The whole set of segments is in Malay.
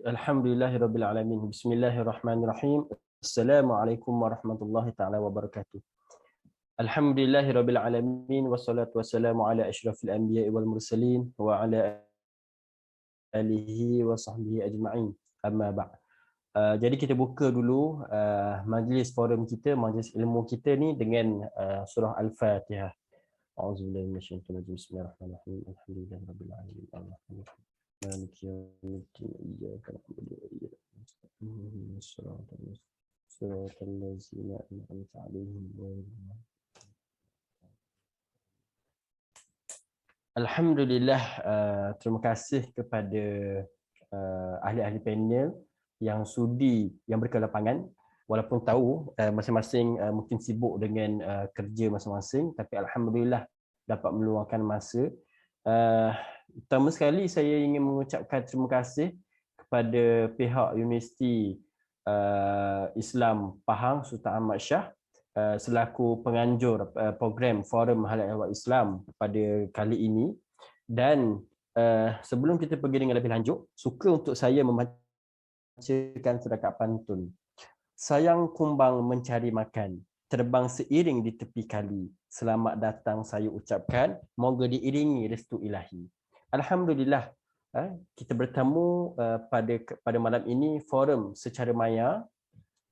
Alhamdulillahirabbil alamin. Bismillahirrahmanirrahim. Assalamualaikum warahmatullahi taala wabarakatuh. Alhamdulillahirabbil alamin wassalatu wassalamu ala asyrafil anbiya'i wal mursalin wa ala alihi wa sahbihi ajma'in. Amma ba'd. Jadi kita buka dulu majlis forum kita, majlis ilmu kita ni dengan surah Al-Fatihah. A'udzubillahi minasyaitonir rajim. Bismillahirrahmanirrahim. Alhamdulillahirabbil alamin. Arrahmanirrahim. Maliki yaumiddin. Iyyaka na'budu wa iyyaka nasta'in. Shiratal ladzina an'amta 'alaihim ghairil. Alhamdulillah, terima kasih kepada ahli-ahli panel yang sudi, yang berkelapangan, walaupun tahu masing-masing mungkin sibuk dengan kerja masing-masing, tapi alhamdulillah dapat meluangkan masa. Pertama sekali saya ingin mengucapkan terima kasih kepada pihak Universiti Islam Pahang Sultan Ahmad Shah selaku penganjur program Forum Hal Ehwal Islam pada kali ini. Dan sebelum kita pergi dengan lebih lanjut, suka untuk saya membacakan setakat pantun. Sayang kumbang mencari makan, terbang seiring di tepi kali. Selamat datang saya ucapkan, moga diiringi restu ilahi. Alhamdulillah, kita bertemu pada malam ini forum secara maya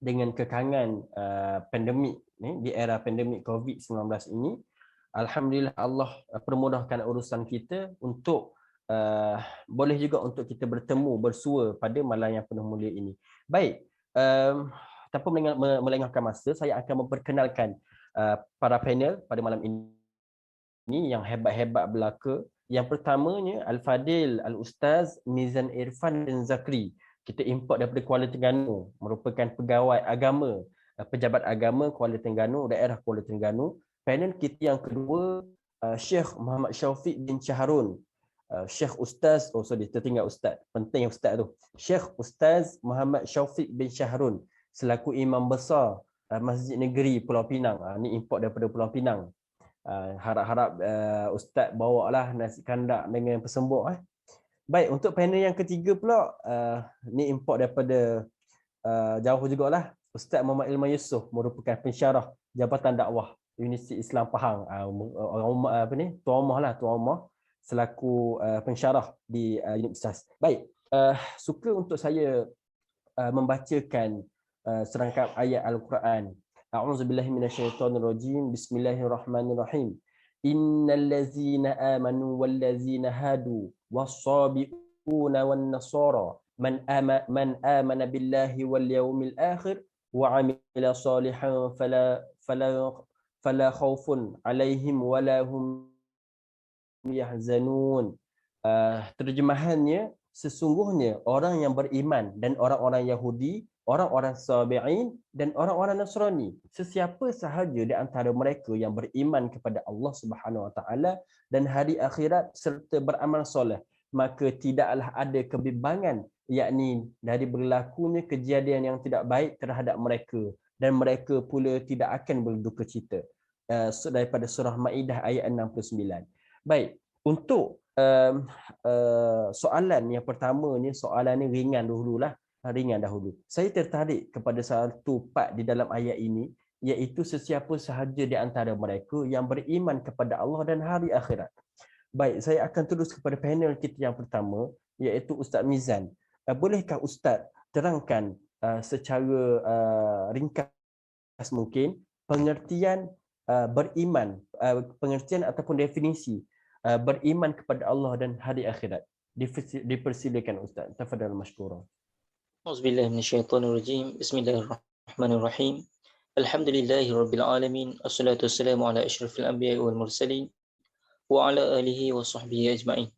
dengan kekangan pandemik ni, di era pandemik COVID-19 ini. Alhamdulillah Allah permudahkan urusan kita untuk boleh juga untuk kita bertemu bersua pada malam yang penuh mulia ini. Baik, tanpa melengahkan masa, saya akan memperkenalkan para panel pada malam ini yang hebat-hebat belaka. Yang pertamanya Al-Fadil Al-Ustaz Mizan Irfan bin Zakri. Kita import daripada Kuala Terengganu, merupakan pegawai agama, pejabat agama Kuala Terengganu, daerah Kuala Terengganu. Panel kita yang kedua, Syekh Muhammad Syaufiq bin Syahrun. Syekh Ustaz, tertinggal Ustaz, penting Ustaz tu. Syekh Ustaz Muhammad Syaufiq bin Syahrun selaku Imam Besar Masjid Negeri Pulau Pinang. Ni import daripada Pulau Pinang. Harap-harap Ustaz bawa lah nasi kandak dengan pesembuk. Baik, untuk panel yang ketiga pula, ni import daripada jauh jugalah. Ustaz Muhammad Ilman Yusof merupakan pensyarah Jabatan Dakwah Universiti Islam Pahang. Tuan Rumah selaku pensyarah di Universitas. Baik, suka untuk saya membacakan serangkap ayat Al-Quran. A'udzubillahi minasyaitonirrajim. Bismillahirrahmanirrahim. Innal ladzina amanu wal ladzina hadu was-sabiquna wan nasara man amana billahi wal yawmil akhir wa 'amila salihan fala khaufun 'alaihim wala hum yahzanun. Terjemahannya, sesungguhnya orang yang beriman dan orang-orang Yahudi, orang-orang Sabi'in dan orang-orang Nasrani, sesiapa sahaja di antara mereka yang beriman kepada Allah Subhanahu Wa Taala dan hari akhirat serta beramal soleh, maka tidaklah ada kebimbangan, yakni dari berlakunya kejadian yang tidak baik terhadap mereka, dan mereka pula tidak akan berduka cita. Daripada surah Maidah ayat 69. Baik, untuk soalan yang pertama ni, soalan ni ringan dahulu. Saya tertarik kepada satu part di dalam ayat ini, iaitu sesiapa sahaja di antara mereka yang beriman kepada Allah dan hari akhirat. Baik, saya akan terus kepada panel kita yang pertama, iaitu Ustaz Mizan. Bolehkah Ustaz terangkan secara ringkas mungkin pengertian beriman, pengertian ataupun definisi beriman kepada Allah dan hari akhirat? Dipersilakan Ustaz. Tafadhal mashkura. Auzubillahi minasyaitonirrajim. Bismillahirrahmanirrahim. Alhamdulillahirabbil alamin. Wassalatu wassalamu ala asyrafil anbiya'i wal mursalin wa ala alihi wa sahbihi ajma'in.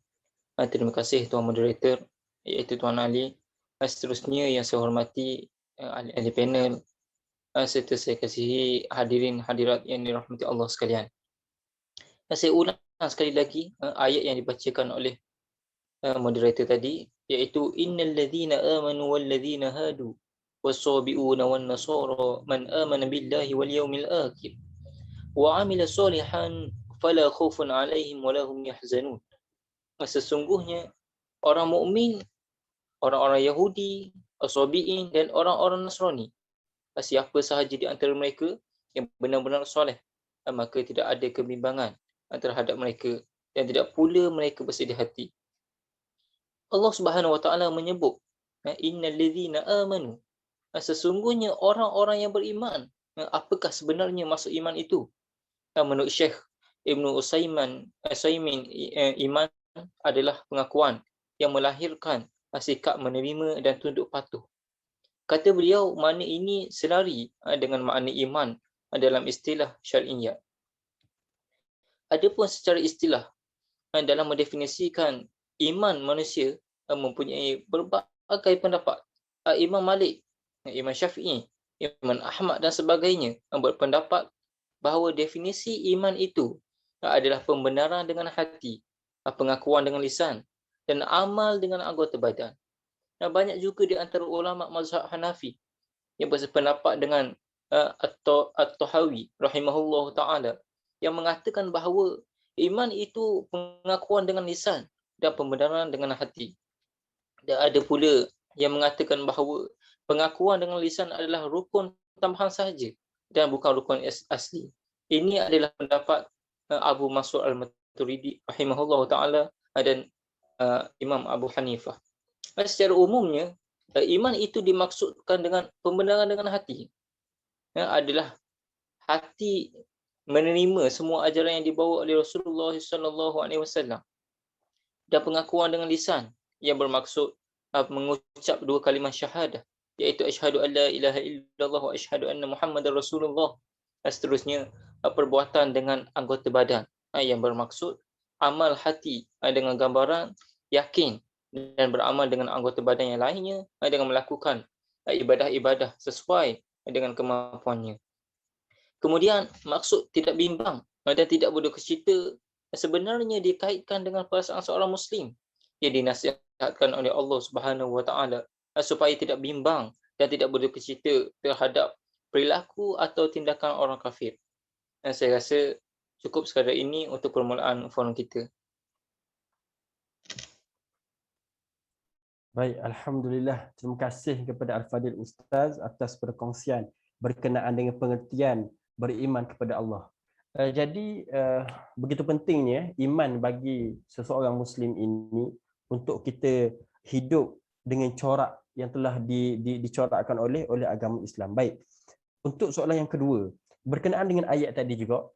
Terima kasih Tuan Moderator, iaitu Tuan Ali. Seterusnya yang saya hormati ahli panel, serta saya kasihi hadirin hadirat yang dirahmati Allah sekalian. Saya ulang sekali lagi ayat yang dibacakan oleh moderator tadi, iaitu innal ladzina amanu wal ladzina hadu was-sabiuna wan nasara man amana billahi wal yawmil akhir wa 'amila salihan fala khaufun 'alaihim wa lahum yahzanun. Sesungguhnya orang mukmin orang-orang Yahudi, As-Sabi'in dan orang-orang Nasrani. Siapa sahaja di antara mereka yang benar-benar soleh, maka tidak ada kebimbangan terhadap mereka dan tidak pula mereka bersedih hati. Allah Subhanahu Wa Taala menyebut, innal ladzina amanu, sesungguhnya orang-orang yang beriman. Apakah sebenarnya maksud iman itu? Menurut Syekh Ibnu Utsaimin, iman adalah pengakuan yang melahirkan sikap menerima dan tunduk patuh. Kata beliau, makna ini selari dengan makna iman dalam istilah syar'iyyah. Adapun secara istilah, dalam mendefinisikan iman manusia mempunyai berbagai pendapat. Imam Malik, Imam Syafi'i, Imam Ahmad dan sebagainya berpendapat bahawa definisi iman itu adalah pembenaran dengan hati, pengakuan dengan lisan dan amal dengan anggota badan. Banyak juga di antara ulama mazhab Hanafi yang bersependapat dengan At-Tahawi rahimahullah ta'ala yang mengatakan bahawa iman itu pengakuan dengan lisan dan pembenaran dengan hati. Dan ada pula yang mengatakan bahawa pengakuan dengan lisan adalah rukun tambahan sahaja dan bukan rukun asli. Ini adalah pendapat Abu Mansur Al-Maturidi rahimahullah ta'ala dan Imam Abu Hanifah. Secara umumnya, iman itu dimaksudkan dengan pembenaran dengan hati. Adalah hati menerima semua ajaran yang dibawa oleh Rasulullah SAW dan pengakuan dengan lisan yang bermaksud mengucap dua kalimah syahadah, iaitu asyhadu an la ilaha illallah wa asyhadu anna Muhammadar Rasulullah. Seterusnya perbuatan dengan anggota badan yang bermaksud amal hati dengan gambaran yakin dan beramal dengan anggota badan yang lainnya dengan melakukan ibadah-ibadah sesuai dengan kemampuannya. Kemudian maksud tidak bimbang dan tidak berduka cita sebenarnya dikaitkan dengan perasaan seorang Muslim yang dinasihatkan oleh Allah Subhanahu Wa Taala supaya tidak bimbang dan tidak berduka cita terhadap perilaku atau tindakan orang kafir. Dan saya rasa cukup sekadar ini untuk permulaan forum kita. Baik, Alhamdulillah. Terima kasih kepada Al-Fadil Ustaz atas perkongsian berkenaan dengan pengertian beriman kepada Allah. Jadi, begitu pentingnya iman bagi seseorang Muslim ini untuk kita hidup dengan corak yang telah dicorakkan oleh agama Islam. Baik, untuk soalan yang kedua, berkenaan dengan ayat tadi juga,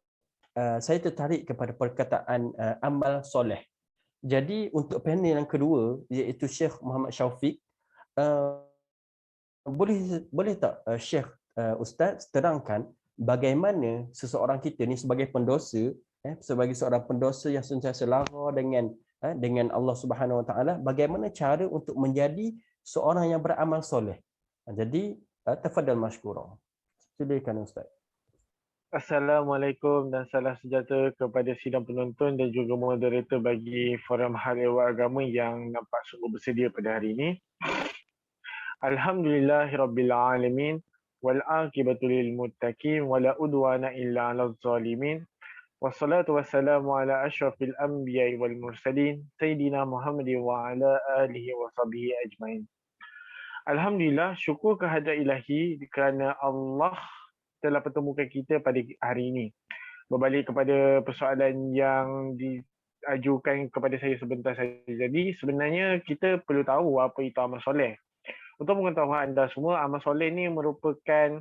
saya tertarik kepada perkataan amal soleh. Jadi untuk panel yang kedua iaitu Syekh Muhammad Syaufiq, boleh tak Syekh Ustaz terangkan bagaimana seseorang kita ni sebagai pendosa, sebagai seorang pendosa yang sentiasa lara dengan Allah Subhanahu Wa Taala, bagaimana cara untuk menjadi seorang yang beramal soleh. Jadi tafadhal mashkura. Silakan Ustaz. Assalamualaikum dan salam sejahtera kepada sidang penonton dan juga moderator bagi Forum Hal Ehwal Agama yang nampak sungguh bersedia pada hari ini. Alhamdulillahirabbil alamin wal aqibatu lil muttaqin wala udwana illa 'alal zalimin. Wassalatu wassalamu ala asyrafil anbiya'i wal mursalin sayyidina Muhammadin wa ala alihi wa sahbihi ajmain. Alhamdulillah, syukur kehadrat ilahi kerana Allah telah pertemukan kita pada hari ini. Berbalik kepada persoalan yang diajukan kepada saya sebentar saja. Jadi sebenarnya kita perlu tahu apa itu amal soleh. Untuk pengetahuan anda semua, amal soleh ini merupakan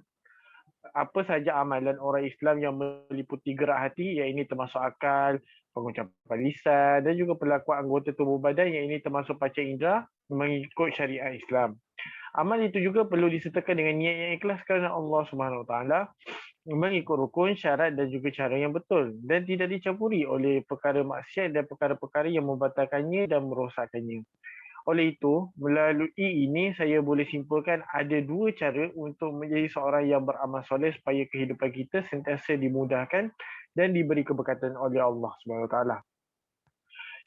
apa saja amalan orang Islam yang meliputi gerak hati, yang ini termasuk akal, pengucapan lisan dan juga perlakuan anggota tubuh badan, yang ini termasuk panca indera mengikut syariat Islam. Amal itu juga perlu disertakan dengan niat yang ikhlas kerana Allah Subhanahu Wa Taala, mengikut rukun, syarat dan juga cara yang betul dan tidak dicampuri oleh perkara maksiat dan perkara-perkara yang membatalkannya dan merosakkannya. Oleh itu, melalui ini saya boleh simpulkan ada dua cara untuk menjadi seorang yang beramal soleh supaya kehidupan kita sentiasa dimudahkan dan diberi keberkatan oleh Allah Subhanahu Wa Taala.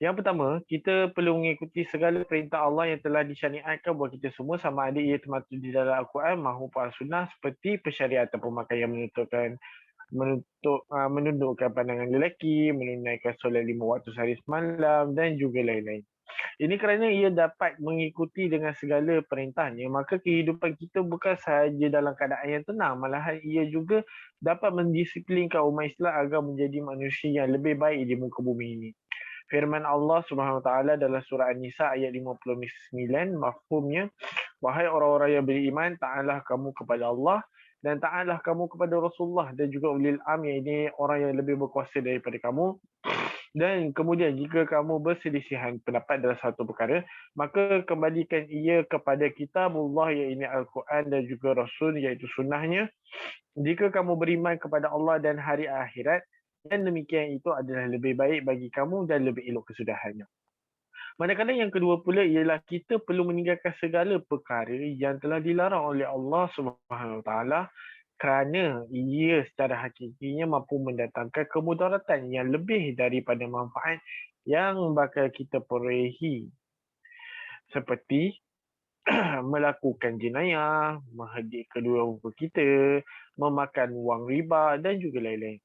Yang pertama, kita perlu mengikuti segala perintah Allah yang telah disyariatkan buat kita semua, sama ada ia termaktub di dalam Al-Quran maupun Al-Sunnah, seperti persyariatan pemakaian menundukkan pandangan lelaki, menunaikan solat 5 waktu sehari semalam dan juga lain-lain. Ini kerana ia dapat mengikuti dengan segala perintahnya, maka kehidupan kita bukan sahaja dalam keadaan yang tenang, malahan ia juga dapat mendisiplinkan umat Islam agar menjadi manusia yang lebih baik di muka bumi ini. Firman Allah Subhanahu Wa Taala dalam surah An-Nisa ayat 59, mafhumnya, wahai orang-orang yang beriman, taatlah kamu kepada Allah dan taatlah kamu kepada Rasulullah dan juga ulil amr, ini orang yang lebih berkuasa daripada kamu. Dan kemudian jika kamu berselisihan pendapat dalam satu perkara, maka kembalikan ia kepada kitabullah, iaitu Al-Quran, dan juga Rasul, iaitu sunnahnya. Jika kamu beriman kepada Allah dan hari akhirat, dan demikian itu adalah lebih baik bagi kamu dan lebih elok kesudahannya. Manakala yang kedua pula ialah kita perlu meninggalkan segala perkara yang telah dilarang oleh Allah Subhanahu Wa Taala, kerana ia secara hakikinya mampu mendatangkan kemudaratan yang lebih daripada manfaat yang bakal kita perolehi, seperti melakukan jenayah, menghadik kedua muka kita, memakan wang riba dan juga lain-lain.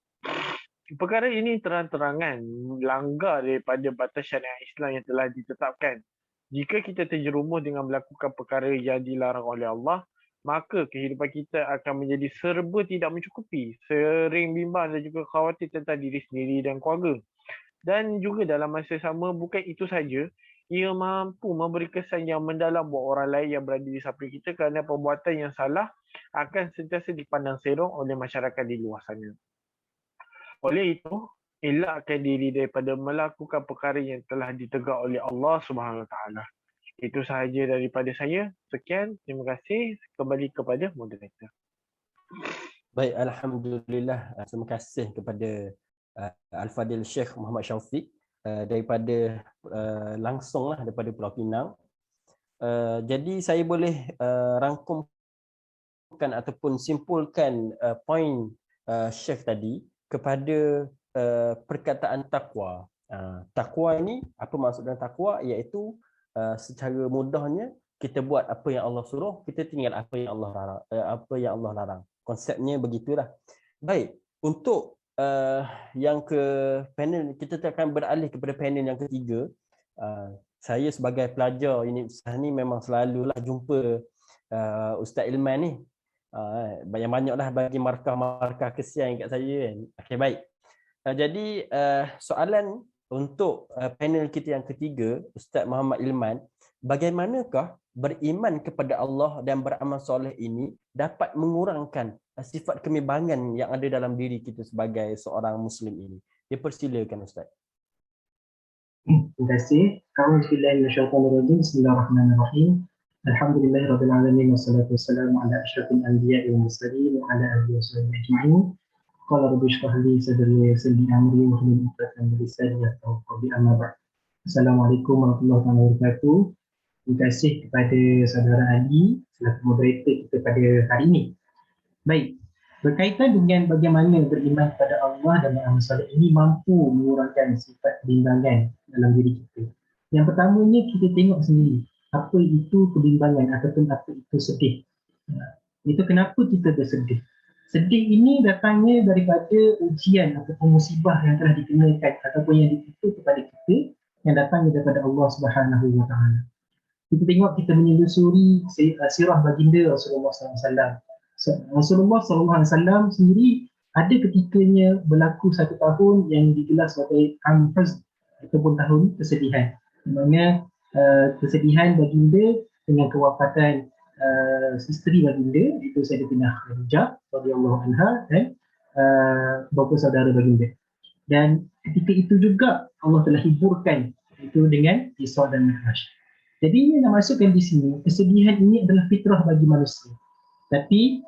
Perkara ini terang-terangan melanggar daripada batas syariat Islam yang telah ditetapkan. Jika kita terjerumus dengan melakukan perkara yang dilarang oleh Allah, maka kehidupan kita akan menjadi serba tidak mencukupi, sering bimbang dan juga khawatir tentang diri sendiri dan keluarga. Dan juga dalam masa sama, bukan itu saja, ia mampu memberi kesan yang mendalam buat orang lain yang berada di samping kita, kerana perbuatan yang salah akan sentiasa dipandang serong oleh masyarakat di luar sana. Oleh itu, elakkan diri daripada melakukan perkara yang telah ditegak oleh Allah Subhanahu Wa Taala. Itu sahaja daripada saya. Sekian, terima kasih. Kembali kepada moderator. Baik, alhamdulillah. Terima kasih kepada Al-Fadil Sheikh Muhammad Syaufiq daripada langsunglah daripada Pulau Pinang. Jadi saya boleh rangkumkan ataupun simpulkan poin Sheikh tadi kepada perkataan takwa. Takwa ini, apa maksud dengan takwa? Iaitu secara mudahnya kita buat apa yang Allah suruh, kita tinggal apa yang Allah larang. Konsepnya begitulah. Baik, untuk yang ke panel, kita akan beralih kepada panel yang ketiga. Saya sebagai pelajar unit usaha ni memang selalulah jumpa Ustaz Ilman ni. Banyak-banyaklah bagi markah-markah kesian kat saya kan. Okey, baik. Jadi soalan untuk panel kita yang ketiga, Ustaz Muhammad Ilman, bagaimanakah beriman kepada Allah dan beramal soleh ini dapat mengurangkan sifat kebimbangan yang ada dalam diri kita sebagai seorang Muslim ini? Dipersilakan Ustaz. Terima kasih. A'udzubillahi minasyaitonirrajim. Bismillahirrahmanirrahim. Alhamdulillahirabbil alamin wassalatu wassalamu ala asyrafil anbiya'i wal mursalin wa ala alihi washabihi ajma'in. Qala rabbi shrah li sadri wa yassir li amri wahlul 'uqdatam min lisani yafqahu qawli, amma ba'd. Assalamualaikum warahmatullahi wabarakatuh. Terima kasih kepada saudara Ali selaku moderator kita pada hari ini. Baik, berkaitan dengan bagaimana beriman kepada Allah dan beramal soleh ini mampu mengurangkan sifat kebimbangan dalam diri kita. Yang pertamanya kita tengok sendiri apa itu kebimbangan ataupun apa itu sedih. Itu kenapa kita bersedih. Sedih ini datangnya daripada ujian ataupun musibah yang telah dikenakan ataupun yang ditipu kepada kita, yang datangnya daripada Allah Subhanahu Wa Taala. Kita tengok, kita menyelusuri sirah baginda Rasulullah SAW. Rasulullah SAW sendiri ada ketikanya berlaku satu tahun yang digelar sebagai Am Huzn ataupun tahun kesedihan, di mana kesedihan baginda dengan kewafatan isteri baginda, itu Sayyidatina Khadijah radhiyallahu anha dan beberapa saudara baginda. Dan ketika itu juga Allah telah hiburkan itu dengan Isra dan Mi'raj. Jadi ini nak masukkan di sini, kesedihan ini adalah fitrah bagi manusia. Tapi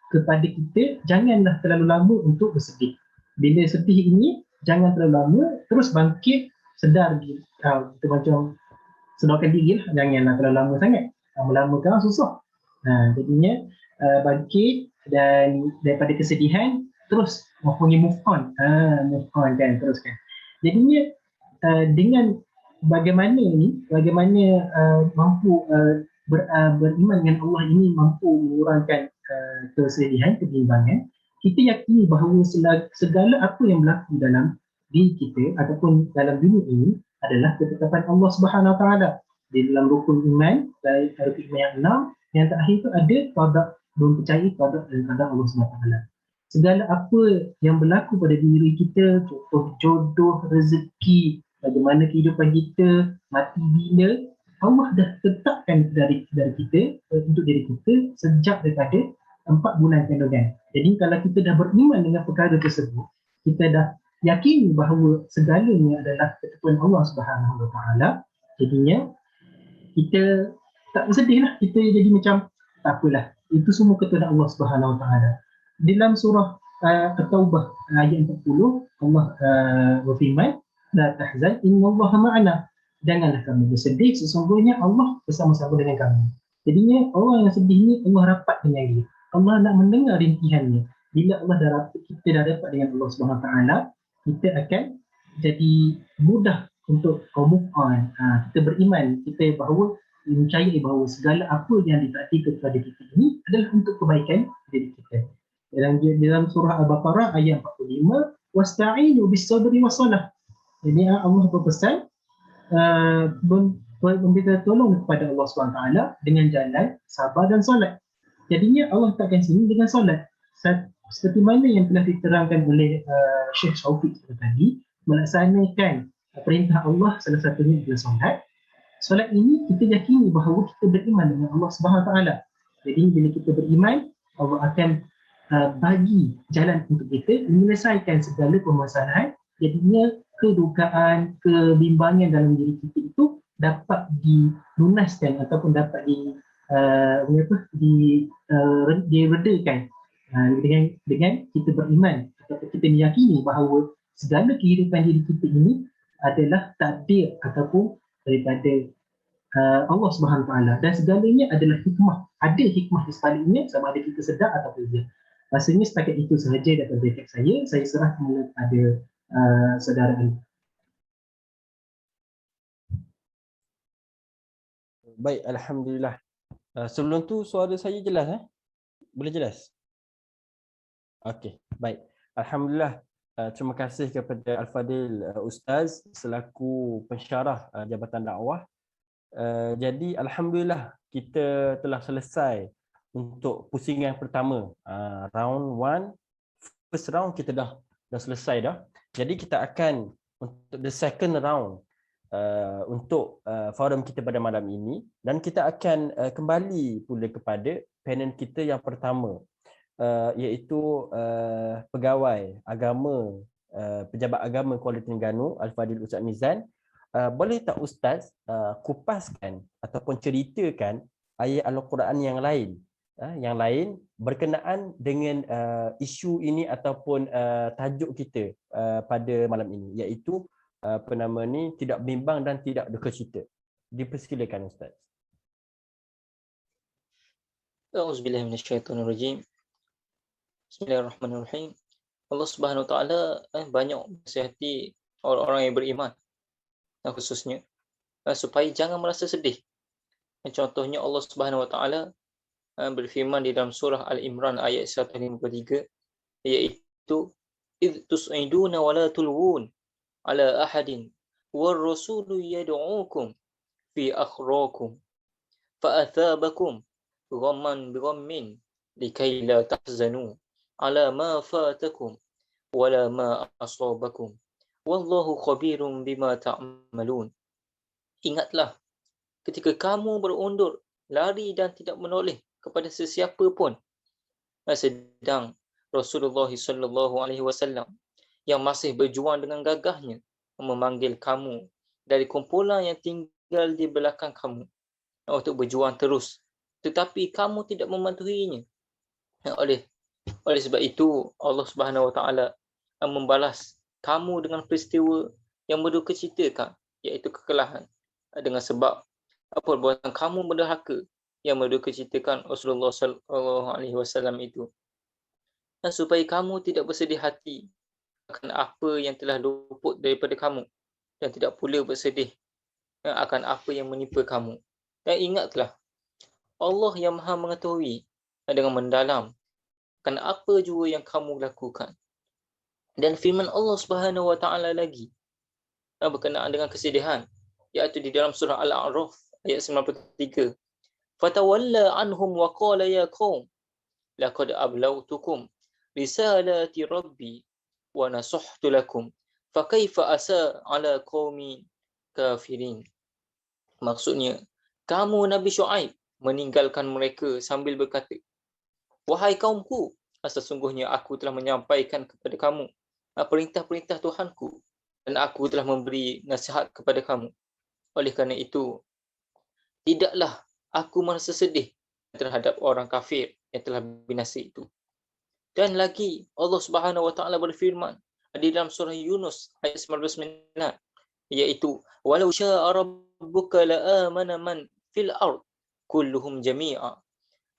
kepada kita, janganlah terlalu lama untuk bersedih. Bila sedih ini, jangan terlalu lama, terus bangkit, sedar kita macam sedarkan diri lah, janganlah terlalu lama sangat. Lama-lama kan susah. Jadinya bangkit dan daripada kesedihan, terus mempunyai move on kan, teruskan. Jadinya dengan bagaimana mampu beriman dengan Allah ini mampu mengurangkan kesedihan, kebimbangan. Kita yakini bahawa segala apa yang berlaku dalam diri kita ataupun dalam dunia ini adalah ketetapan Allah Subhanahu Wa Taala. Di dalam rukun iman, rukun iman yang 6, yang terakhir itu ada qada, mempercayai qada dan qadar Allah Subhanahu Wa Taala. Segala apa yang berlaku pada diri kita, contoh jodoh, rezeki, bagaimana kehidupan kita, mati bila, Allah dah tetapkan dari kita, untuk diri kita sejak daripada 4 bulan kandungan. Jadi kalau kita dah beriman dengan perkara tersebut, kita dah yakin bahawa segalanya adalah ketentuan Allah Subhanahu Wa Taala. Jadinya kita tak bersedih lah, kita jadi macam tak apalah, itu semua ketentuan Allah Subhanahu Wa Taala. Dalam surah At-Taubah ayat 40, Allah berfirman, la tahzan innallaha ma'ana, janganlah kamu bersedih, sesungguhnya Allah bersama-sama dengan kami. Jadinya orang yang sedih ni Allah rapat dengan dia, Allah nak mendengar rintihannya. Bila Allah dah rapat, kita dah dapat dengan Allah Subhanahu Wa Taala, kita akan jadi mudah untuk move on. Kita beriman, kita bahawa percayai bahawa segala apa yang ditakdirkan kepada kita ini adalah untuk kebaikan diri kita. Dalam surah Al-Baqarah ayat 45, wasta'inu bis-sabri was-salah. Jadi Allah berpesan meminta tolong kepada Allah SWT dengan jalan sabar dan solat. Jadinya Allah letakkan sini dengan solat. Seperti mana yang telah diterangkan oleh Syekh Shaufiq tadi, melaksanakan perintah Allah salah satunya adalah solat. Solat ini kita yakini bahawa kita beriman dengan Allah SWT. Jadi bila kita beriman, Allah akan bagi jalan untuk kita menyelesaikan segala permasalahan. Jadinya kedukaan, kebimbangan dalam diri kita itu dapat dilunaskan ataupun dapat diredakan dengan kita beriman atau kita meyakini bahawa segala kehidupan diri kita ini adalah takdir ataupun daripada Allah Subhanahu Taala, dan segalanya adalah hikmah. Ada hikmah di sebaliknya, sama ada kita sedar atau tidak. Rasanya setakat itu sahaja daripada rekap saya serah kepada saudara Ali. Baik, alhamdulillah. Sebelum tu suara saya jelas Boleh jelas? Okey, baik. Alhamdulillah. Terima kasih kepada Al-Fadil Ustaz selaku pensyarah Jabatan Dakwah. Jadi alhamdulillah kita telah selesai untuk pusingan pertama, round 1, first round kita dah selesai dah. Jadi kita akan untuk the second round untuk forum kita pada malam ini, dan kita akan kembali pula kepada panel kita yang pertama, iaitu pegawai agama, pejabat agama Kuala Terengganu, Al-Fadil Ustaz Mizan. Boleh tak Ustaz kupaskan ataupun ceritakan ayat Al-Quran yang lain berkenaan dengan isu ini ataupun tajuk kita pada malam ini, iaitu tidak bimbang dan tidak duka cita. Dipersilakan Ustaz. Auzubillahi minasyaitonirrajim. Bismillahirrahmanirrahim. Allah Subhanahu Wa Taala banyak menasihati orang-orang yang beriman, khususnya supaya jangan merasa sedih. Contohnya Allah Subhanahu Wa Taala berfirman di dalam surah Al-Imran ayat 153, iaitu id tus'iduna wa la tulwun ala ahadin war rasulu yad'ukum fi akhrakum fa athabakum ghamman bighammin likai la tahzanu ala ma fatakum wala ma asabakum wallahu khabirum bima ta'malun. Ingatlah ketika kamu berundur, lari dan tidak menoleh kepada sesiapa pun, sedang Rasulullah SAW yang masih berjuang dengan gagahnya memanggil kamu dari kumpulan yang tinggal di belakang kamu untuk berjuang terus, tetapi kamu tidak mematuhinya. Oleh sebab itu Allah Subhanahu Wa Taala membalas kamu dengan peristiwa yang berduka citakan, iaitu kekalahan, dengan sebab perbuatan kamu mendahaka yang berduka citakan Rasulullah SAW itu, dan supaya kamu tidak bersedih hati akan apa yang telah luput daripada kamu, dan tidak pula bersedih akan apa yang menimpa kamu. Dan ingatlah, Allah yang Maha mengetahui dengan mendalam akan apa jua yang kamu lakukan. Dan firman Allah Subhanahu Wa Taala lagi berkenaan dengan kesedihan, iaitu di dalam surah Al-A'raf ayat 93. Fatawalla anhum wa qala ya qaum laqad ablawtukum risalati rabbi wa nasuhtu lakum fakaifa asa ala qaumi kafirin. Maksudnya, kamu Nabi Syuaib meninggalkan mereka sambil berkata, wahai kaumku, sesungguhnya aku telah menyampaikan kepada kamu perintah-perintah Tuhanku dan aku telah memberi nasihat kepada kamu. Oleh kerana itu, tidaklah aku merasa sedih terhadap orang kafir yang telah binasa itu. Dan lagi Allah Subhanahu Wa Taala berfirman di dalam surah Yunus ayat 99, iaitu walau syaa rabbuka la amana man fil ard kulluhum jami'a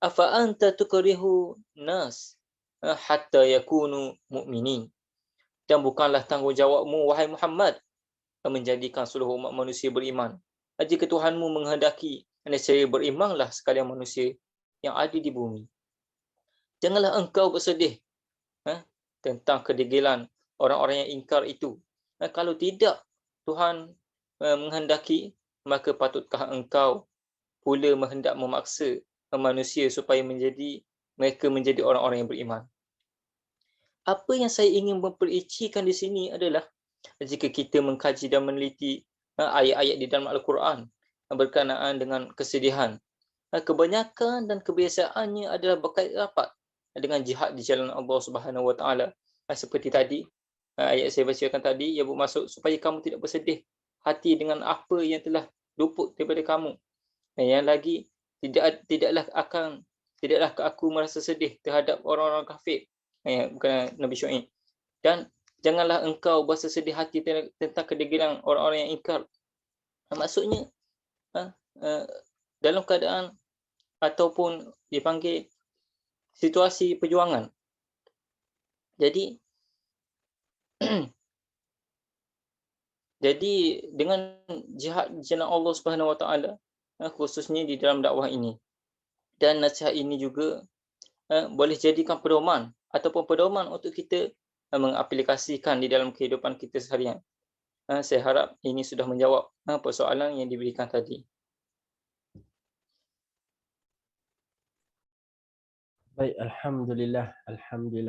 afa anta tukrihu nas hatta yakunu mu'minin. Dan bukanlah tanggungjawabmu wahai Muhammad menjadikan seluruh umat manusia beriman. Jika Tuhanmu menghendaki, nescaya berimanlah sekalian manusia yang ada di bumi. Janganlah engkau bersedih tentang kedegilan orang-orang yang ingkar itu. Kalau tidak Tuhan menghendaki, maka patutkah engkau pula menghendak memaksa manusia supaya mereka menjadi orang-orang yang beriman. Apa yang saya ingin mempericikan di sini adalah jika kita mengkaji dan meneliti ayat-ayat di dalam Al-Quran berkenaan dengan kesedihan, kebanyakan dan kebiasaannya adalah berkait rapat dengan jihad di jalan Allah Subhanahu Wa Taala. Seperti tadi ayat saya bacakan tadi, yang bermaksud supaya kamu tidak bersedih hati dengan apa yang telah luput daripada kamu. Dan yang lagi, tidaklah aku merasa sedih terhadap orang-orang kafir, bukan Nabi Syuaib. Dan janganlah engkau berasa sedih hati tentang kedegilan orang-orang yang ingkar. Maksudnya dalam keadaan ataupun dipanggil situasi perjuangan. Jadi dengan jihad jalan Allah Subhanahu Wa Taala, khususnya di dalam dakwah ini, dan nasihat ini juga boleh jadikan pedoman ataupun pedoman untuk kita mengaplikasikan di dalam kehidupan kita seharian. Saya harap ini sudah menjawab persoalan yang diberikan tadi. Baik, Alhamdulillah,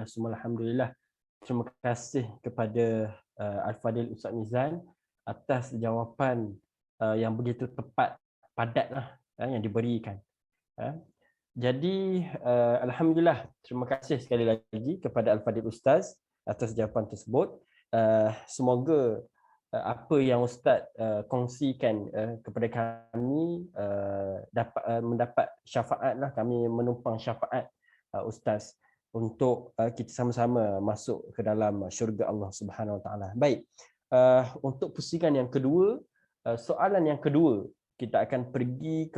semua Alhamdulillah. Terima kasih kepada Al-Fadil Ustaz Mizan atas jawapan yang begitu tepat, padatlah yang diberikan. Jadi, Alhamdulillah, terima kasih sekali lagi kepada Al-Fadil Ustaz atas jawapan tersebut. Semoga apa yang Ustaz kongsikan kepada kami dapat mendapat syafaat lah, kami menumpang syafaat Ustaz untuk kita sama-sama masuk ke dalam syurga Allah Subhanahu Wa Taala. Baik, untuk pusingan yang kedua, soalan yang kedua, kita akan pergi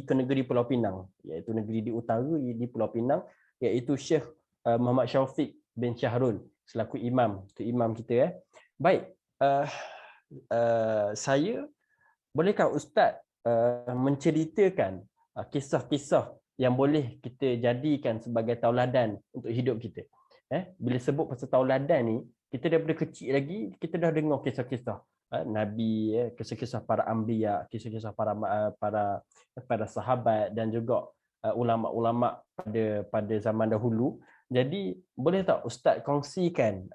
ke negeri Pulau Pinang, iaitu negeri di utara di Pulau Pinang, iaitu Syekh Muhammad Syaufiq bin Syahrul selaku imam, tu imam kita. Baik, saya bolehkah Ustaz menceritakan kisah-kisah yang boleh kita jadikan sebagai tauladan untuk hidup kita. Bila sebut pasal tauladan ni, kita daripada kecil lagi kita dah dengar kisah-kisah Nabi, kisah-kisah para anbiya, kisah-kisah para sahabat dan juga ulama-ulama pada zaman dahulu. Jadi boleh tak Ustaz kongsikan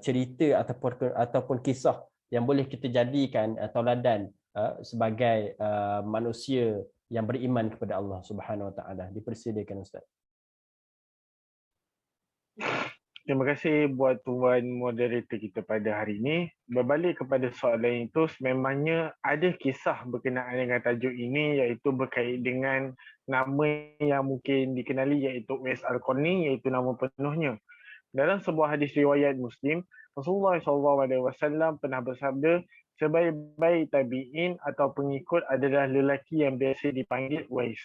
cerita ataupun kisah yang boleh kita jadikan tauladan sebagai manusia yang beriman kepada Allah Subhanahu Wa Taala. Dipersilakan Ustaz. Terima kasih buat tuan moderator kita pada hari ini. Berbalik kepada soalan itu, sememangnya ada kisah berkenaan dengan tajuk ini, iaitu berkait dengan nama yang mungkin dikenali, iaitu Uwais Al-Qarni, iaitu nama penuhnya. Dalam sebuah hadis riwayat Muslim, Rasulullah SAW pernah bersabda, sebaik-baik tabi'in atau pengikut adalah lelaki yang biasa dipanggil Uwais.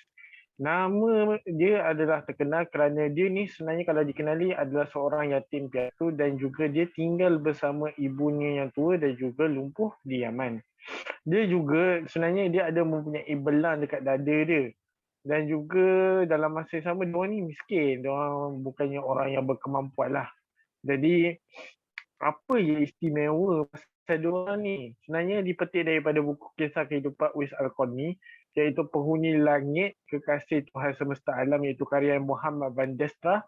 Nama dia adalah terkenal kerana dia ni sebenarnya kalau dikenali adalah seorang yatim piatu dan juga dia tinggal bersama ibunya yang tua dan juga lumpuh di Yaman. Dia juga sebenarnya dia ada mempunyai belang dekat dada dia. Dan juga dalam masa yang sama, dia ni miskin. Dia bukannya orang yang berkemampuan lah. Jadi apa yang istimewa pasal diorang ni? Sebenarnya dipetik daripada buku kisah kehidupan Uwais Al-Qarni, iaitu Penghuni Langit, Kekasih Tuhan Semesta Alam, iaitu karya Muhammad van Destra.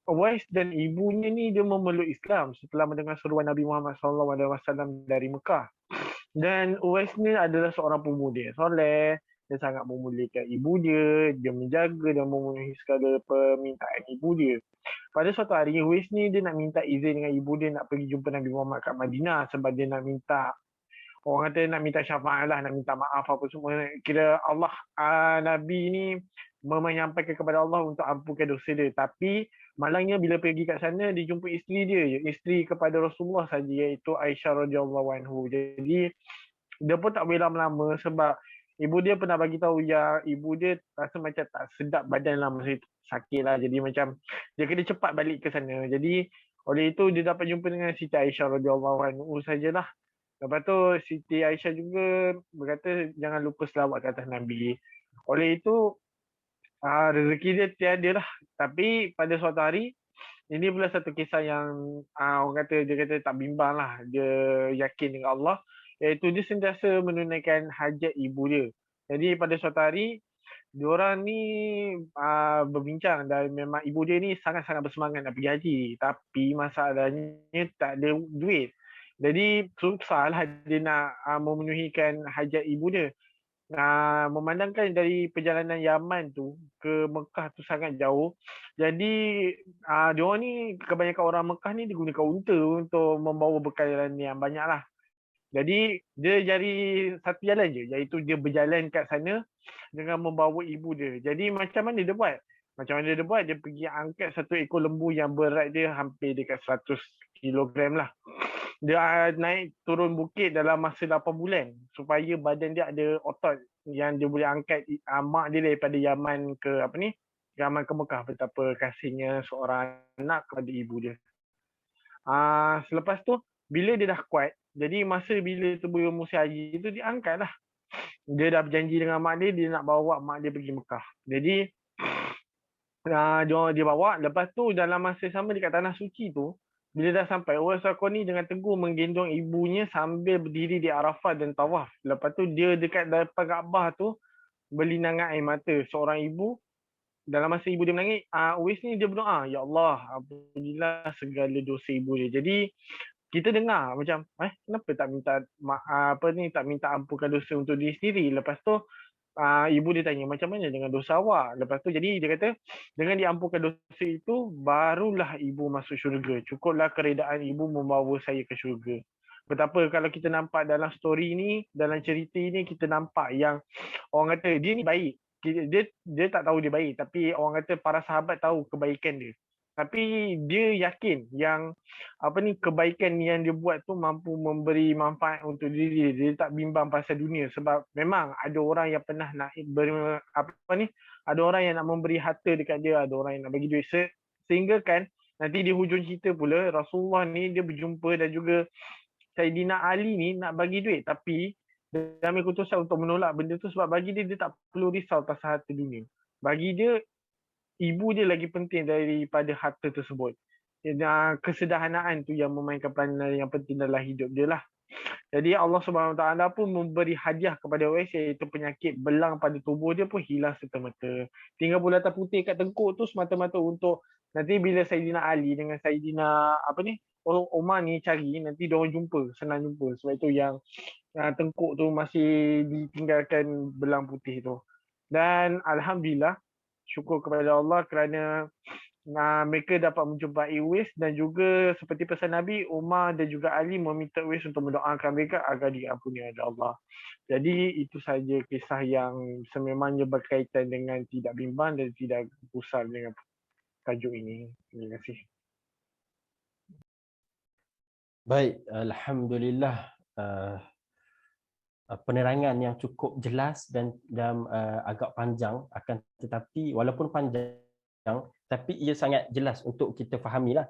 Uwais dan ibunya ni dia memeluk Islam setelah mendengar seruan Nabi Muhammad SAW dari Mekah. Dan Uwais ni adalah seorang pemuda yang soleh. Dia sangat memuliakan ibu dia menjaga dan memenuhi segala permintaan ibu dia. Pada suatu hari, Uwais ni dia nak minta izin dengan ibu dia nak pergi jumpa Nabi Muhammad kat Madinah sebab dia nak minta, orang kata nak minta syafaat lah, nak minta maaf apa semua. Kira Allah, Nabi ni menyampaikan kepada Allah untuk ampunkan dosa dia. Tapi malangnya bila pergi kat sana, dia jumpa isteri dia, isteri kepada Rasulullah saja, iaitu Aisyah radhiyallahu anhu. Jadi dia pun tak boleh lama-lama sebab ibu dia pernah bagi tahu yang ibu dia rasa macam tak sedap badan lah masa itu, sakit lah. Jadi macam dia kena cepat balik ke sana. Jadi oleh itu dia dapat jumpa dengan Siti Aisyah radhiyallahu anhu sajalah. Lepas tu Siti Aisyah juga berkata jangan lupa selawat ke atas Nabi. Oleh itu rezeki dia tiada lah. Tapi pada suatu hari, ini pula satu kisah yang orang kata, dia kata tak bimbang lah. Dia yakin dengan Allah, iaitu dia sentiasa menunaikan hajat ibu dia. Jadi pada suatu hari, diorang ni berbincang dan memang ibu dia ni sangat-sangat bersemangat nak pergi haji. Tapi masalahnya tak ada duit. Jadi susah lah dia nak memenuhikan hajat ibu dia. Memandangkan dari perjalanan Yaman tu ke Mekah tu sangat jauh. Jadi diorang ni, kebanyakan orang Mekah ni digunakan unta untuk membawa bekalan yang banyak lah. Jadi dia cari satu jalan je, iaitu dia berjalan kat sana dengan membawa ibu dia. Jadi macam mana dia buat? Dia pergi angkat satu ekor lembu yang berat dia hampir dekat 100 kilogram lah. Dia naik turun bukit dalam masa 8 bulan supaya badan dia ada otot yang dia boleh angkat mak dia daripada Yaman ke Yaman ke Mekah. Betapa kasihnya seorang anak kepada ibu dia. Selepas tu bila dia dah kuat, jadi masa bila tu musim haji tu dia angkat lah. Dia dah berjanji dengan mak dia nak bawa mak dia pergi Mekah. Jadi dia bawa. Lepas tu dalam masa sama dekat Tanah Suci tu, bila dah sampai, Uwais Al-Qarni dengan teguh menggendong ibunya sambil berdiri di Arafah dan tawaf. Lepas tu dia dekat depan Kaabah tu berlinangan air mata. Seorang ibu, dalam masa ibu dia menangis, Uwais ni dia berdoa, ya Allah, ampunilah segala dosa ibu dia. Jadi kita dengar macam kenapa tak minta ampunkan dosa untuk diri sendiri. Lepas tu ibu dia tanya, macam mana dengan dosa awak? Lepas tu jadi dia kata, dengan diampunkan dosa itu, barulah ibu masuk syurga. Cukuplah keredaan ibu membawa saya ke syurga. Betapa kalau kita nampak dalam story ni, dalam cerita ni, kita nampak yang orang kata dia ni baik. Dia tak tahu dia baik, tapi orang kata para sahabat tahu kebaikan dia. Tapi dia yakin yang kebaikan yang dia buat tu mampu memberi manfaat untuk diri dia. Dia tak bimbang pasal dunia sebab memang ada orang yang pernah nak ada orang yang nak memberi harta dekat dia, ada orang yang nak bagi duit, sehingga kan nanti di hujung cerita pula Rasulullah ni dia berjumpa dan juga Saidina Ali ni nak bagi duit, tapi dia ambil keputusan untuk menolak benda tu sebab bagi dia tak perlu risau pasal harta dunia. Bagi dia ibu dia lagi penting daripada harta tersebut. Kesederhanaan tu yang memainkan peranan yang penting dalam hidup dia lah. Jadi Allah SWT pun memberi hadiah kepada Uwais, iaitu penyakit belang pada tubuh dia pun hilang serta-merta. Tinggal bulatan putih kat tengkuk tu semata-mata untuk nanti bila Saidina Ali dengan Saidina Umar ni cari, nanti diorang jumpa, senang jumpa. Sebab itu yang tengkuk tu masih ditinggalkan belang putih tu. Dan Alhamdulillah, syukur kepada Allah kerana mereka dapat menjumpai Uwais, dan juga seperti pesan Nabi, Umar dan juga Ali meminta Uwais untuk mendoakan mereka agar diampuni oleh Allah. Jadi itu saja kisah yang sememangnya berkaitan dengan tidak bimbang dan tidak gusar dengan tajuk ini. Terima kasih. Baik, alhamdulillah, penerangan yang cukup jelas dan agak panjang, akan tetapi walaupun panjang tapi ia sangat jelas untuk kita fahamilah.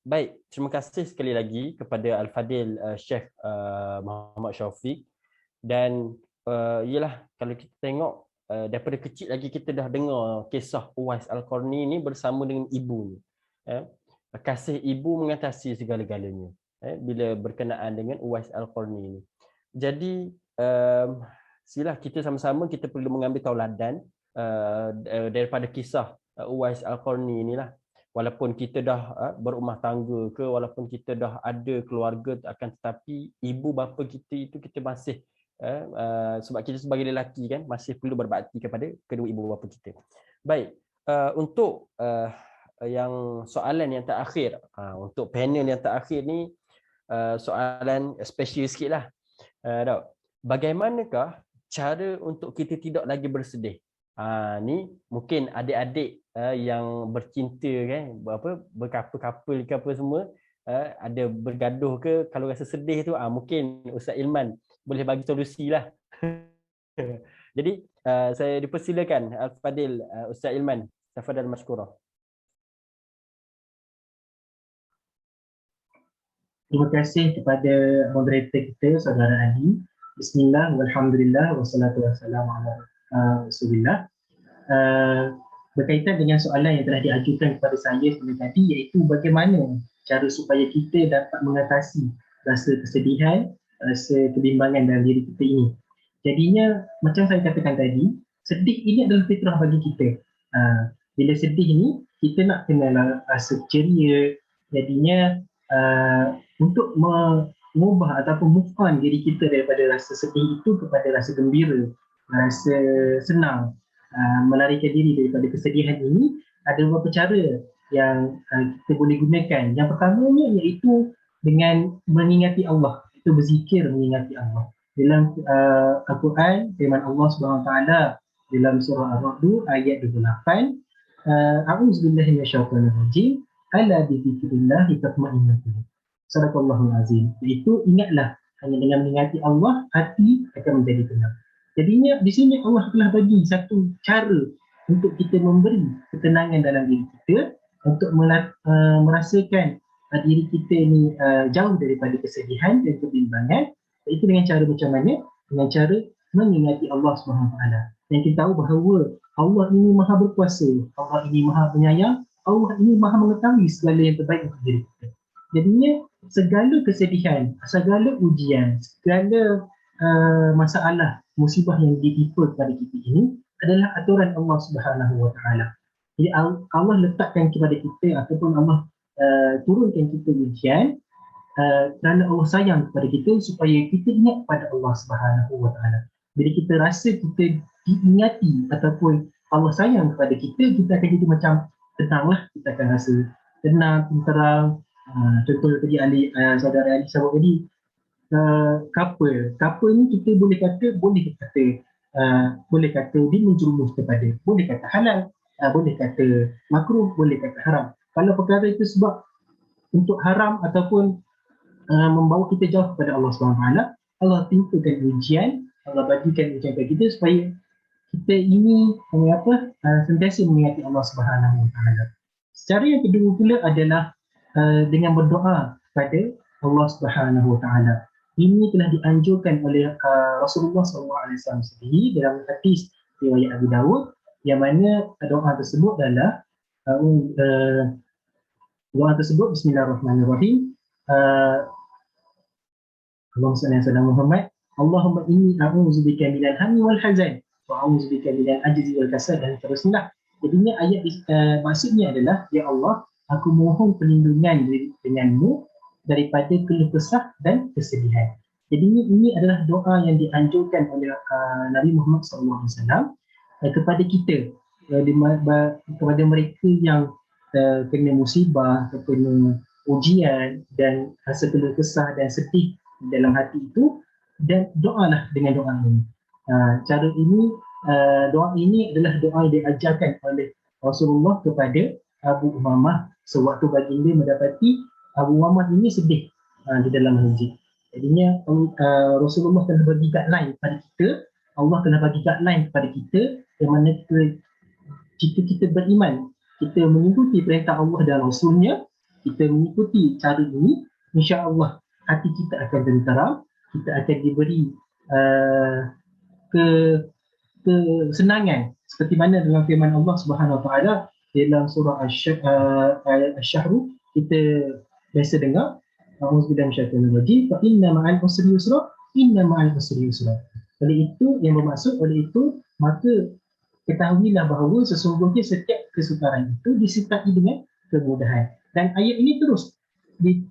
Baik, terima kasih sekali lagi kepada Al-Fadil Syekh Muhammad Shaufiq. Dan ialah kalau kita tengok daripada kecil lagi kita dah dengar kisah Uwais Al-Qarni ni bersama dengan ibu ni. kasih ibu mengatasi segala-galanya bila berkenaan dengan Uwais Al-Qarni ini. Jadi silah kita sama-sama kita perlu mengambil tauladan daripada kisah Uwais Al-Qarni inilah. Walaupun kita dah berumah tangga ke, walaupun kita dah ada keluarga, akan tetapi ibu bapa kita itu kita masih sebab kita sebagai lelaki kan masih perlu berbakti kepada kedua ibu bapa kita. Baik, untuk yang soalan yang terakhir, untuk panel yang terakhir ni soalan special sikit lah. Bagaimanakah cara untuk kita tidak lagi bersedih? Ni mungkin adik-adik yang bercinta kan, berkapal-kapal ke apa semua, ada bergaduh ke, kalau rasa sedih tu mungkin Ustaz Ilman boleh bagi solusi lah. Jadi saya dipersilakan Al-Fadil Ustaz Ilman, tafadhal mashkura. Terima kasih kepada moderator kita, Saudara Ali. Bismillah, walhamdulillah, wassalatu wassalamu ala Rasulillah. Berkaitan dengan soalan yang telah diajukan kepada saya sebelum tadi, iaitu bagaimana cara supaya kita dapat mengatasi rasa kesedihan, rasa kebimbangan dalam diri kita ini. Jadinya, macam saya katakan tadi, sedih ini adalah fitrah bagi kita. Bila sedih ni, kita nak kena rasa ceria. Jadinya, untuk mengubah ataupun move on diri kita daripada rasa sedih itu kepada rasa gembira, rasa senang, melarikan diri daripada kesedihan ini, ada beberapa cara yang kita boleh gunakan. Yang pertamanya iaitu dengan mengingati Allah, itu berzikir mengingati Allah. Dalam Al-Quran, firman Allah SWT dalam surah Ar-Ra'd ayat 28, A'udzubillahi minasyaitonirrajim, ala bizikrillah tatma'innul qulub. Sadaqallahul azim. Iaitu ingatlah, hanya dengan mengingati Allah, hati akan menjadi tenang. Jadinya di sini Allah telah bagi satu cara untuk kita memberi ketenangan dalam diri kita, untuk merasakan diri kita ni jauh daripada kesedihan dan kebimbangan. Itu dengan cara macam mana? Dengan cara mengingati Allah SWT. Dan kita tahu bahawa Allah ini maha berkuasa, Allah ini maha penyayang, Allah ini maha mengetahui segala yang terbaik untuk diri kita. Jadinya segala kesedihan, segala ujian, segala masalah, musibah yang ditimpa kepada kita ini adalah aturan Allah Subhanahu Wa Taala. Jadi Allah letakkan kepada kita ataupun Allah turunkan kita ujian kerana Allah sayang kepada kita, supaya kita ingat kepada Allah Subhanahu Wa Taala. Bila kita rasa kita diingati ataupun Allah sayang kepada kita, kita akan jadi macam tenanglah, kita akan rasa tenang, tenteram. Contoh tadi saudara Ali sebut tadi, couple ni kita boleh kata dia menjerumus kepada, boleh kata halal, boleh kata makruh, boleh kata haram. Kalau perkara itu sebab untuk haram ataupun membawa kita jauh kepada Allah SWT, Allah timpakan ujian, Allah bagikan ujian kepada kita supaya kita ini sentiasa mengingati Allah Subhanahu Wa Taala. Secara yang kedua pula adalah dengan berdoa kepada Allah Subhanahu Wa Taala. Ini telah dianjurkan oleh Rasulullah SAW sendiri dalam hadis riwayat Abu Dawud, yang mana doa tersebut adalah Bismillahirrahmanirrahim. Allahumma salli ala Muhammad. Allahumma inni a'udzubika minal hammi wal hazan wa a'udzubika minal ajzi wal kasal, dan teruslah. Jadinya ayat maksudnya adalah, ya Allah, aku mohon perlindungan denganmu daripada keluh kesah dan kesedihan. Jadinya ini adalah doa yang dianjurkan oleh Nabi Muhammad SAW kepada kita, kepada mereka yang kena musibah, kena ujian dan rasa keluh kesah dan sedih dalam hati itu, dan doalah dengan doa ini. Cara ini, doa ini adalah doa yang diajarkan oleh Rasulullah kepada Abu Umamah sewaktu baginda mendapati Abu Umamah ini sedih di dalam masjid. Jadinya Rasulullah telah bagi guideline kepada kita, Allah telah bagi guideline kepada kita, yang mana jika kita beriman, kita mengikuti perintah Allah dan Rasulnya, kita mengikuti cara ini, insya-Allah hati kita akan tenteram, kita akan diberi kesenangan, seperti mana dalam firman Allah Subhanahu Wa Taala dalam surah Asy-Syahr kita biasa dengar, auzubillahi minasyaitonir rajim, fa inna ma'al usri yusra, inna ma'al usri yusra. Oleh itu yang bermaksud, oleh itu maka ketahuilah bahawa sesungguhnya setiap kesukaran itu disertai dengan kemudahan. Dan ayat ini terus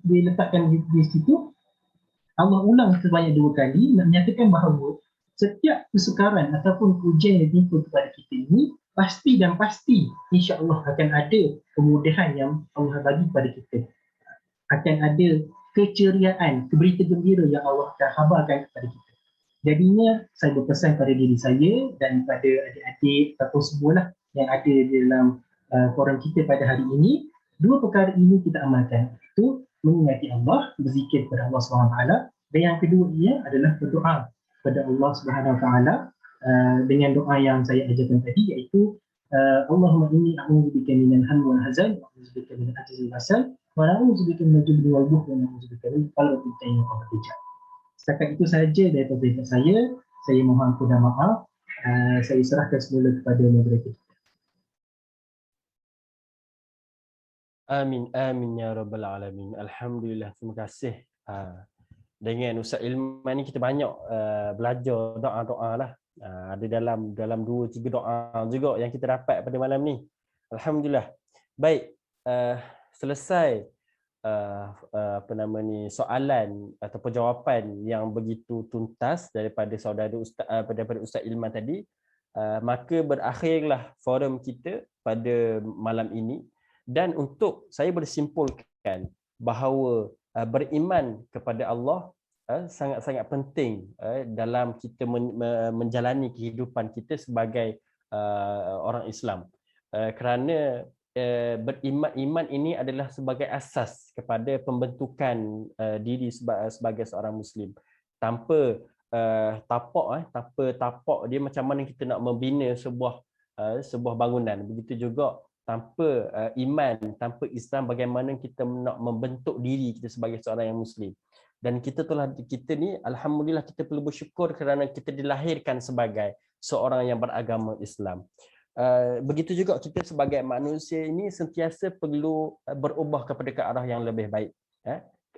diletakkan di situ. Allah ulang sebanyak 2 kali nak menyatakan bahawa setiap kesukaran ataupun ujian yang timpa kepada kita ini pasti dan pasti insya-Allah akan ada kemudahan yang Allah bagi kepada kita. Akan ada keceriaan, berita gembira yang Allah akan khabarkan kepada kita. Jadinya saya berpesan pada diri saya dan pada adik-adik ataupun semualah yang ada di dalam forum kita pada hari ini, 2 perkara ini kita amalkan. Itu mengingati Allah, berzikir kepada Allah SWT, dan yang kedua ia adalah berdoa kepada Allah SWT dengan doa yang saya ajarkan tadi, iaitu Allahumma inni a'udzubika minal hammi wal hazan wa a'udzubika minal ajzi wal kasal wa a'udzubika minal jubni wal bukhli wa a'udzubika min qalbi tayyib wa hijab. Setakat itu sahaja daripada saya mohon ampun dan maaf. Saya serahkan semula kepada moderator. Amin, amin ya rabbal alamin. Alhamdulillah, terima kasih. Dengan Ustaz Ilman ni kita banyak belajar doa-doa lah. Ada dalam 2-3 doa juga yang kita dapat pada malam ni. Alhamdulillah. Baik, selesai soalan ataupun jawapan yang begitu tuntas daripada saudara daripada Ustaz Ilman tadi, maka berakhirlah forum kita pada malam ini. Dan untuk saya bersimpulkan bahawa beriman kepada Allah sangat-sangat penting dalam kita menjalani kehidupan kita sebagai orang Islam, kerana iman ini adalah sebagai asas kepada pembentukan diri sebagai seorang Muslim. Tanpa tapak dia, macam mana kita nak membina sebuah bangunan, begitu juga tanpa iman, tanpa Islam, bagaimana kita nak membentuk diri kita sebagai seorang yang Muslim. Dan kita ni alhamdulillah kita perlu bersyukur kerana kita dilahirkan sebagai seorang yang beragama Islam. Begitu juga kita sebagai manusia ini sentiasa perlu berubah kepada ke arah yang lebih baik.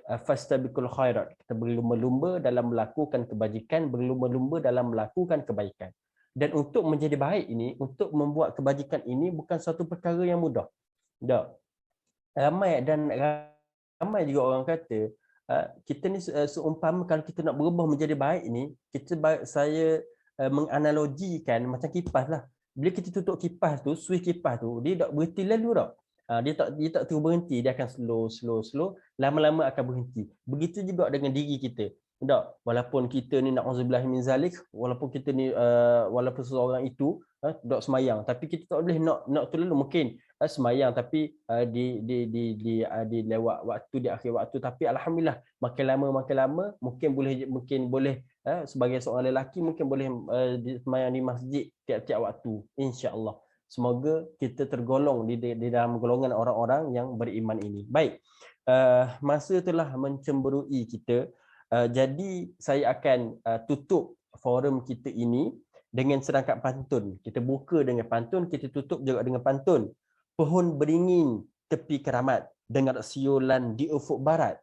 Fastabiqul khairat, kita berlumba-lumba dalam melakukan kebajikan, berlumba-lumba dalam melakukan kebaikan. Dan untuk menjadi baik ini, untuk membuat kebajikan ini bukan satu perkara yang mudah. Tak. Ramai juga orang kata, kita ni seumpama kalau kita nak berubah menjadi baik ini, saya menganalogikan macam kipas lah. Bila kita tutup kipas tu, switch kipas tu, dia tak berhenti lalu tak. Dia tak terus berhenti, dia akan slow, lama-lama akan berhenti. Begitu juga dengan diri kita. Tak, walaupun kita ni na'udzubillah min zalik, walaupun kita ni walaupun seseorang itu tak semayang, tapi kita tak boleh nak terlalu mungkin semayang tapi di lewat waktu, di akhir waktu. Tapi alhamdulillah makin lama mungkin boleh sebagai seorang lelaki mungkin boleh semayang di masjid tiap-tiap waktu, insya-Allah. Semoga kita tergolong di dalam golongan orang-orang yang beriman ini. Baik, masa telah mencemburui kita. Jadi saya akan tutup forum kita ini dengan serangkap pantun. Kita buka dengan pantun, kita tutup juga dengan pantun. Pohon beringin tepi keramat, dengar siulan di ufuk barat.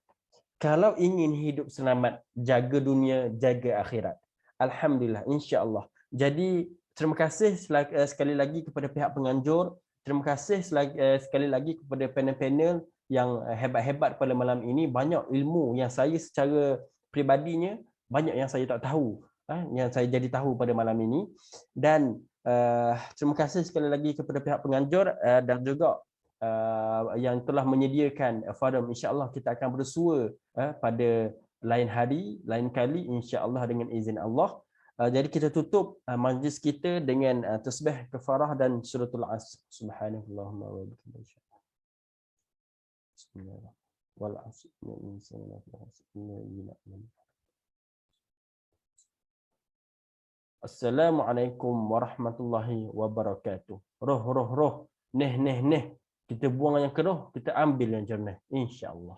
Kalau ingin hidup selamat, jaga dunia, jaga akhirat. Alhamdulillah, insya-Allah. Jadi terima kasih sekali lagi kepada pihak penganjur. Terima kasih sekali lagi kepada panel-panel yang hebat-hebat pada malam ini. Banyak ilmu yang saya secara pribadinya banyak yang saya tak tahu, yang saya jadi tahu pada malam ini. Dan terima kasih sekali lagi kepada pihak penganjur dan juga yang telah menyediakan forum. InsyaAllah kita akan bersua pada lain hari, lain kali, insyaAllah dengan izin Allah. Jadi kita tutup majlis kita dengan tasbih kafarah dan suratul Asr. Subhanallahumma wa bihamdihi. Bismillah. Wal 'asr innal insana lafi Assalamualaikum warahmatullahi wabarakatuh. Roh. Neh. Kita buang yang keruh, kita ambil yang jernih, insya-Allah.